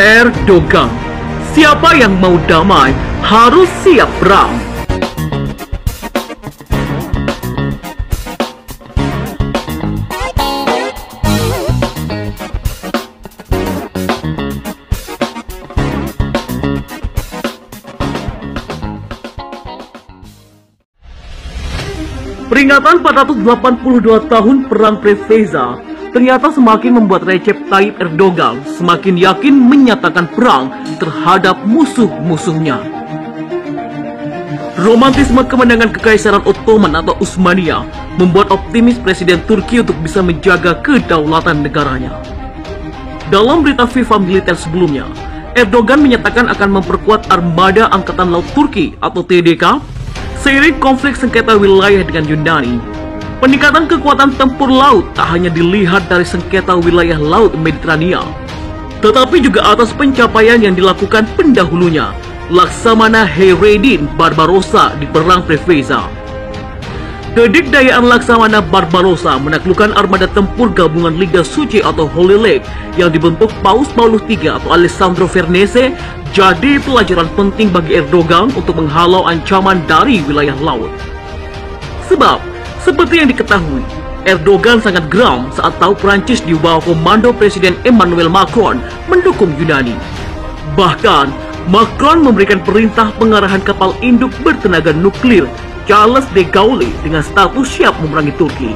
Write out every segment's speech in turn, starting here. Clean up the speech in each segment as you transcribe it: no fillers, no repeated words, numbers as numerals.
Erdogan, siapa yang mau damai harus siap perang. Peringatan 482 tahun Perang Preveza ternyata semakin membuat Recep Tayyip Erdogan semakin yakin menyatakan perang terhadap musuh-musuhnya. Romantisme kemenangan Kekaisaran Ottoman atau Utsmania membuat optimis Presiden Turki untuk bisa menjaga kedaulatan negaranya. Dalam berita FIFA militer sebelumnya, Erdogan menyatakan akan memperkuat armada Angkatan Laut Turki atau TDK seiring konflik sengketa wilayah dengan Yunani. Peningkatan kekuatan tempur laut tak hanya dilihat dari sengketa wilayah laut Mediterania, tetapi juga atas pencapaian yang dilakukan pendahulunya, Laksamana Hayreddin Barbarossa di Perang Preveza. Kedikdayaan Laksamana Barbarossa menaklukkan armada tempur gabungan Liga Suci atau Holy League yang dibentuk Paus Paulus III atau Alessandro Farnese jadi pelajaran penting bagi Erdogan untuk menghalau ancaman dari wilayah laut. Sebab, seperti yang diketahui, Erdogan sangat geram saat tahu Prancis di bawah komando Presiden Emmanuel Macron mendukung Yunani. Bahkan, Macron memberikan perintah pengarahan kapal induk bertenaga nuklir Charles de Gaulle dengan status siap memerangi Turki.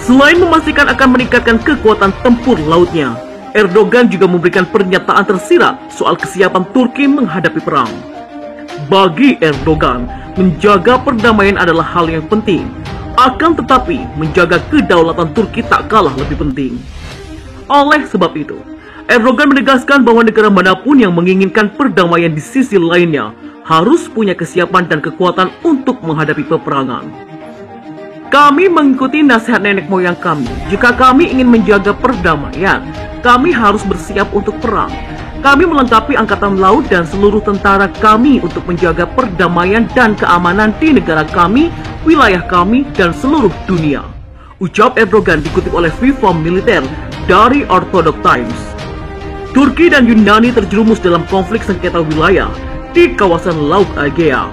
Selain memastikan akan meningkatkan kekuatan tempur lautnya, Erdogan juga memberikan pernyataan tersirat soal kesiapan Turki menghadapi perang. Bagi Erdogan, menjaga perdamaian adalah hal yang penting. Akan tetapi, menjaga kedaulatan Turki tak kalah lebih penting. Oleh sebab itu, Erdogan menegaskan bahwa negara manapun yang menginginkan perdamaian di sisi lainnya harus punya kesiapan dan kekuatan untuk menghadapi peperangan. Kami mengikuti nasihat nenek moyang kami. Jika kami ingin menjaga perdamaian, kami harus bersiap untuk perang. Kami melengkapi angkatan laut dan seluruh tentara kami untuk menjaga perdamaian dan keamanan di negara kami, wilayah kami, dan seluruh dunia. Ucap Erdogan dikutip oleh FIFA militer dari Orthodox Times. Turki dan Yunani terjerumus dalam konflik sengketa wilayah di kawasan Laut Aegea.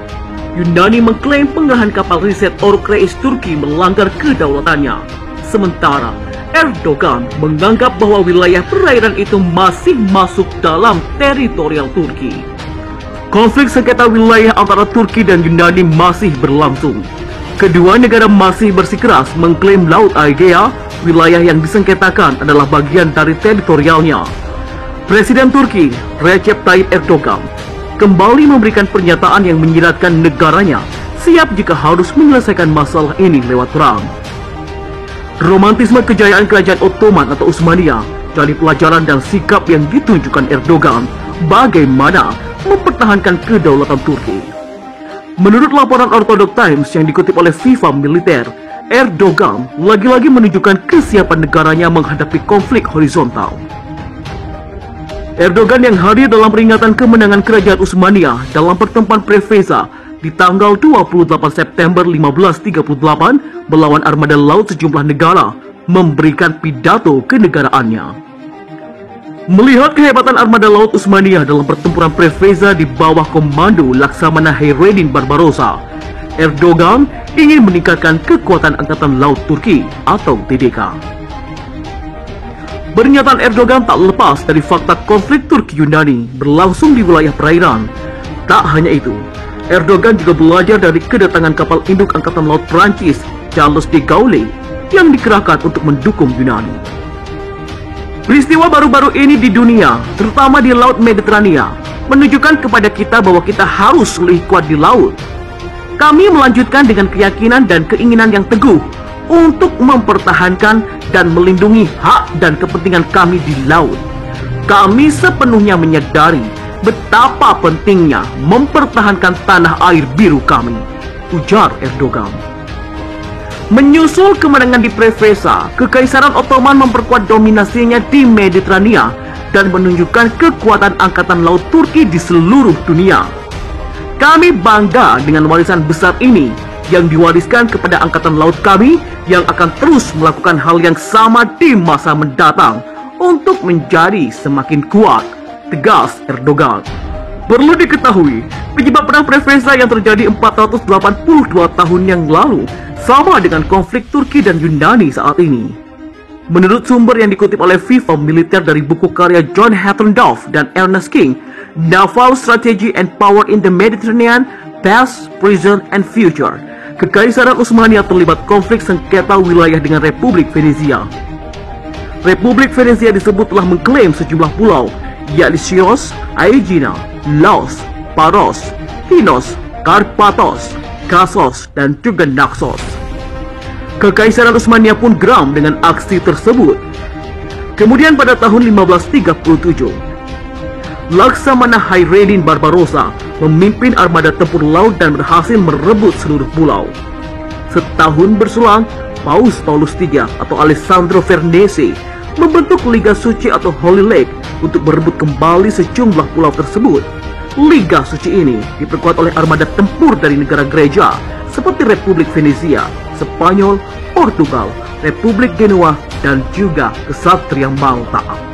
Yunani mengklaim pengerahan kapal riset Orkreis Turki melanggar kedaulatannya. Sementara Erdogan menganggap bahwa wilayah perairan itu masih masuk dalam teritorial Turki. Konflik sengketa wilayah antara Turki dan Yunani masih berlangsung. Kedua negara masih bersikeras mengklaim Laut Aegea, wilayah yang disengketakan, adalah bagian dari teritorialnya. Presiden Turki Recep Tayyip Erdogan kembali memberikan pernyataan yang menyiratkan negaranya siap jika harus menyelesaikan masalah ini lewat perang. Romantisme kejayaan kerajaan Ottoman atau Utsmania jadi pelajaran dan sikap yang ditunjukkan Erdogan bagaimana mempertahankan kedaulatan Turki. Menurut laporan Orthodox Times yang dikutip oleh FIFA militer, Erdogan lagi-lagi menunjukkan kesiapan negaranya menghadapi konflik horizontal. Erdogan yang hadir dalam peringatan kemenangan kerajaan Utsmania dalam pertempuran Preveza di tanggal 28 September 1538 melawan armada laut sejumlah negara memberikan pidato kenegaraannya. Melihat kehebatan armada laut Utsmania dalam pertempuran Preveza di bawah komando Laksamana Hayreddin Barbarossa, Erdogan ingin meningkatkan kekuatan Angkatan Laut Turki atau TDK. Pernyataan Erdogan tak lepas dari fakta konflik Turki-Yunani berlangsung di wilayah perairan. Tak hanya itu, Erdogan juga belajar dari kedatangan kapal induk Angkatan Laut Prancis Charles de Gaulle yang dikerahkan untuk mendukung Yunani. Peristiwa baru-baru ini di dunia, terutama di Laut Mediterania, menunjukkan kepada kita bahwa kita harus lebih kuat di laut. Kami melanjutkan dengan keyakinan dan keinginan yang teguh untuk mempertahankan dan melindungi hak dan kepentingan kami di laut. Kami sepenuhnya menyadari betapa pentingnya mempertahankan tanah air biru kami, ujar Erdogan. Menyusul kemenangan di Preveza, Kekaisaran Ottoman memperkuat dominasinya di Mediterania dan menunjukkan kekuatan angkatan laut Turki di seluruh dunia. Kami bangga dengan warisan besar ini yang diwariskan kepada angkatan laut kami yang akan terus melakukan hal yang sama di masa mendatang untuk menjadi semakin kuat, tegas Erdogan. Perlu diketahui, penyebab perang Preveza yang terjadi 482 tahun yang lalu sama dengan konflik Turki dan Yunani saat ini. Menurut sumber yang dikutip oleh FIFA Militer dari buku karya John Hattendorf dan Ernest King, Naval Strategy and Power in the Mediterranean, Past, Present, and Future, Kekaisaran Utsmania terlibat konflik sengketa wilayah dengan Republik Venezia. Republik Venezia disebut telah mengklaim sejumlah pulau, yakni Chios, Aegina, Laos, Paros, Pinos, Karpathos, Kassos, dan juga Naxos. Kekaisaran Utsmania pun geram dengan aksi tersebut. Kemudian pada tahun 1537, Laksamana Hayreddin Barbarossa memimpin armada tempur laut dan berhasil merebut seluruh pulau. Setahun berselang, Paus Paulus III atau Alessandro Farnese membentuk Liga Suci atau Holy League untuk merebut kembali sejumlah pulau tersebut. Liga Suci ini diperkuat oleh armada tempur dari negara gereja seperti Republik Venezia, Spanyol, Portugal, Republik Genoa, dan juga Kesatria Malta.